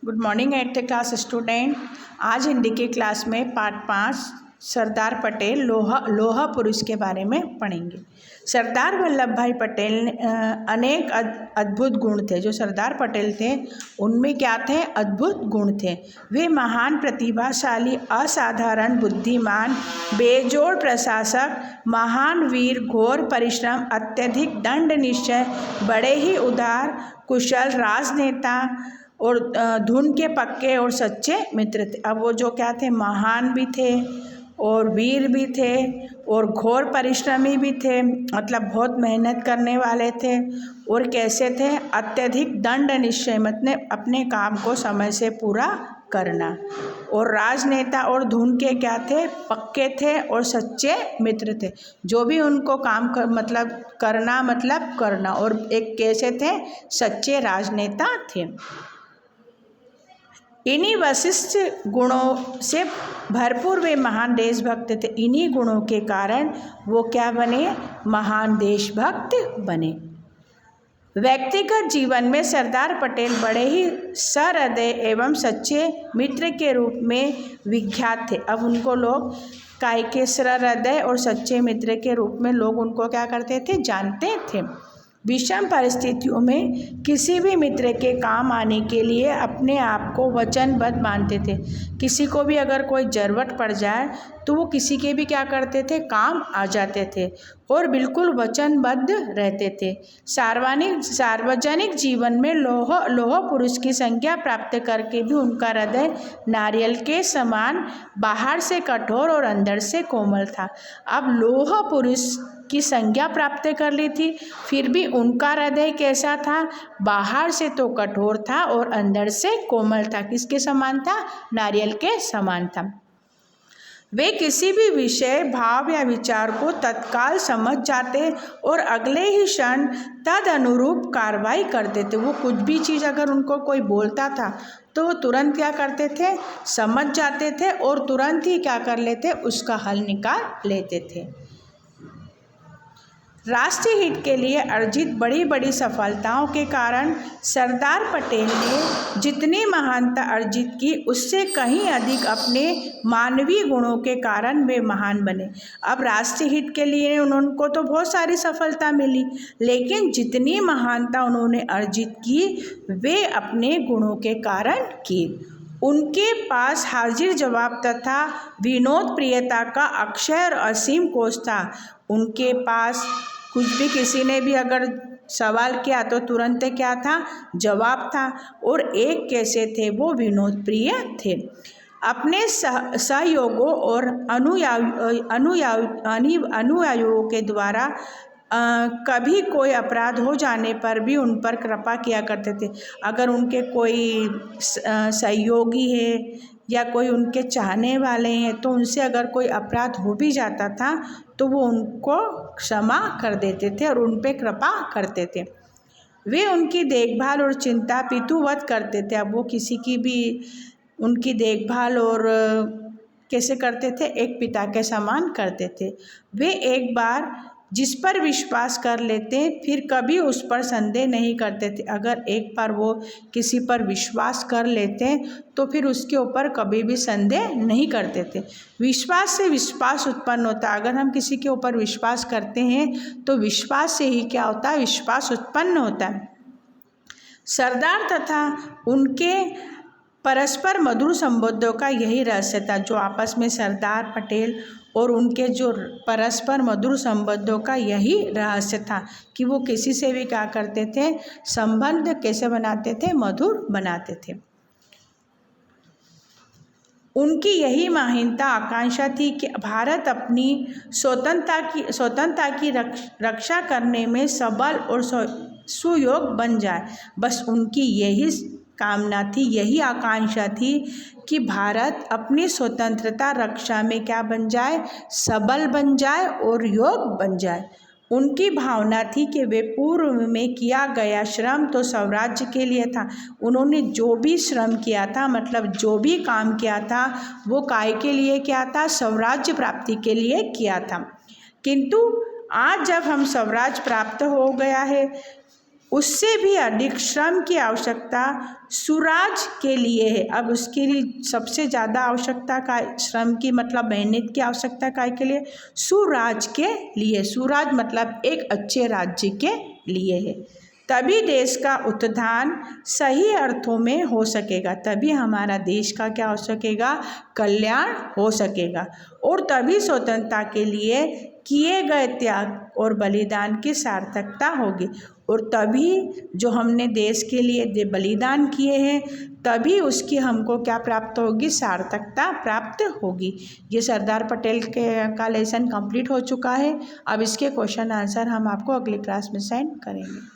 Good morning 8th class student. आज हिंदी की class में पार्ट 5 सरदार पटेल लोहा पुरुष के बारे में पढ़ेंगे। सरदार वल्लभ भाई पटेल ने अनेक अद्भुत गुण थे। जो सरदार पटेल थे उनमें क्या थे? अद्भुत गुण थे। वे महान प्रतिभाशाली, असाधारण बुद्धिमान, बेजोड़ प्रशासक, महान वीर, घोर परिश्रम, अत्यधिक दृढ़ निश्चय, बड़े ही उदार, कुशल राजनेता और धुन के पक्के और सच्चे मित्र थे। अब वो जो क्या थे? महान भी थे और वीर भी थे और घोर परिश्रमी भी थे, मतलब बहुत मेहनत करने वाले थे। और कैसे थे? अत्यधिक दृढ़ निश्चय, मतलब अपने काम को समय से पूरा करना। और राजनेता और धुन के क्या थे? पक्के थे और सच्चे मित्र थे। जो भी उनको काम करना और एक कैसे थे? सच्चे राजनेता थे। इन्हीं विशिष्ट गुणों से भरपूर वे महान देशभक्त थे। इन्हीं गुणों के कारण वो क्या बने? महान देशभक्त बने। व्यक्तिगत जीवन में सरदार पटेल बड़े ही सहृदय एवं सच्चे मित्र के रूप में विख्यात थे। अब उनको लोग काय के सहृदय और सच्चे मित्र के रूप में लोग उनको क्या करते थे? जानते थे। विषम परिस्थितियों में किसी भी मित्र के काम आने के लिए अपने आप को वचनबद्ध मानते थे। किसी को भी अगर कोई ज़रूरत पड़ जाए तो वो किसी के भी क्या करते थे? काम आ जाते थे और बिल्कुल वचनबद्ध रहते थे। सार्वजनिक जीवन में लौह पुरुष की संज्ञा प्राप्त करके भी उनका हृदय नारियल के समान बाहर से कठोर और अंदर से कोमल था। अब लौह पुरुष की संज्ञा प्राप्त कर ली थी, फिर भी उनका हृदय कैसा था? बाहर से तो कठोर था और अंदर से कोमल था। किसके समान था? नारियल के समान था। वे किसी भी विषय, भाव या विचार को तत्काल समझ जाते और अगले ही क्षण तद अनुरूप कार्रवाई करते थे। वो कुछ भी चीज़ अगर उनको कोई बोलता था तो वो तुरंत क्या करते थे? समझ जाते थे और तुरंत ही क्या कर लेते? उसका हल निकाल लेते थे। राष्ट्रीय हित के लिए अर्जित बड़ी बड़ी सफलताओं के कारण सरदार पटेल ने जितनी महानता अर्जित की उससे कहीं अधिक अपने मानवीय गुणों के कारण वे महान बने। अब राष्ट्रीय हित के लिए उनको तो बहुत सारी सफलता मिली, लेकिन जितनी महानता उन्होंने अर्जित की वे अपने गुणों के कारण की। उनके पास हाजिर जवाब तथा विनोद प्रियता का अक्षय और असीम कोश था। उनके पास कुछ भी किसी ने भी अगर सवाल किया तो तुरंत क्या था? जवाब था। और एक कैसे थे? वो विनोद प्रिय थे। अपने सहयोगों और अनुयायियों के द्वारा कभी कोई अपराध हो जाने पर भी उन पर कृपा किया करते थे। अगर उनके कोई सहयोगी है या कोई उनके चाहने वाले हैं तो उनसे अगर कोई अपराध हो भी जाता था तो वो उनको क्षमा कर देते थे और उन पे कृपा करते थे। वे उनकी देखभाल और चिंता पितुवत करते थे। अब वो किसी की भी उनकी देखभाल और कैसे करते थे? एक पिता के समान करते थे। वे एक बार जिस पर विश्वास कर लेते फिर कभी उस पर संदेह नहीं करते थे। अगर एक बार वो किसी पर विश्वास कर लेते तो फिर उसके ऊपर कभी भी संदेह नहीं करते थे। विश्वास से विश्वास उत्पन्न होता है। अगर हम किसी के ऊपर विश्वास करते हैं तो विश्वास से ही क्या होता है? विश्वास उत्पन्न होता है। सरदार तथा उनके परस्पर मधुर संबंधों का यही रहस्य था। जो आपस में सरदार पटेल और उनके जो परस्पर मधुर संबंधों का यही रहस्य था कि वो किसी से भी क्या करते थे? संबंध कैसे बनाते थे? मधुर बनाते थे। उनकी यही महानता आकांक्षा थी कि भारत अपनी स्वतंत्रता की रक्षा करने में सबल और सुयोग बन जाए। बस उनकी यही कामना थी, यही आकांक्षा थी कि भारत अपनी स्वतंत्रता रक्षा में क्या बन जाए? सबल बन जाए और योग बन जाए। उनकी भावना थी कि वे पूर्व में किया गया श्रम तो स्वराज्य के लिए था। उन्होंने जो भी श्रम किया था, मतलब जो भी काम किया था, वो काय के लिए किया था? स्वराज्य प्राप्ति के लिए किया था। किंतु आज जब हम स्वराज्य प्राप्त हो गया है उससे भी अधिक श्रम की आवश्यकता सुराज के लिए है। अब उसके लिए सबसे ज़्यादा आवश्यकता का श्रम की मतलब मेहनत की आवश्यकता काय के लिए? सुराज के लिए। सुराज मतलब एक अच्छे राज्य के लिए है। तभी देश का उत्थान सही अर्थों में हो सकेगा, तभी हमारा देश का क्या हो सकेगा? कल्याण हो सकेगा। और तभी स्वतंत्रता के लिए किए गए त्याग और बलिदान की सार्थकता होगी। और तभी जो हमने देश के लिए बलिदान किए हैं, तभी उसकी हमको क्या प्राप्त होगी? सार्थकता प्राप्त होगी। ये सरदार पटेल का लेसन कंप्लीट हो चुका है। अब इसके क्वेश्चन आंसर हम आपको अगली क्लास में सेंड करेंगे।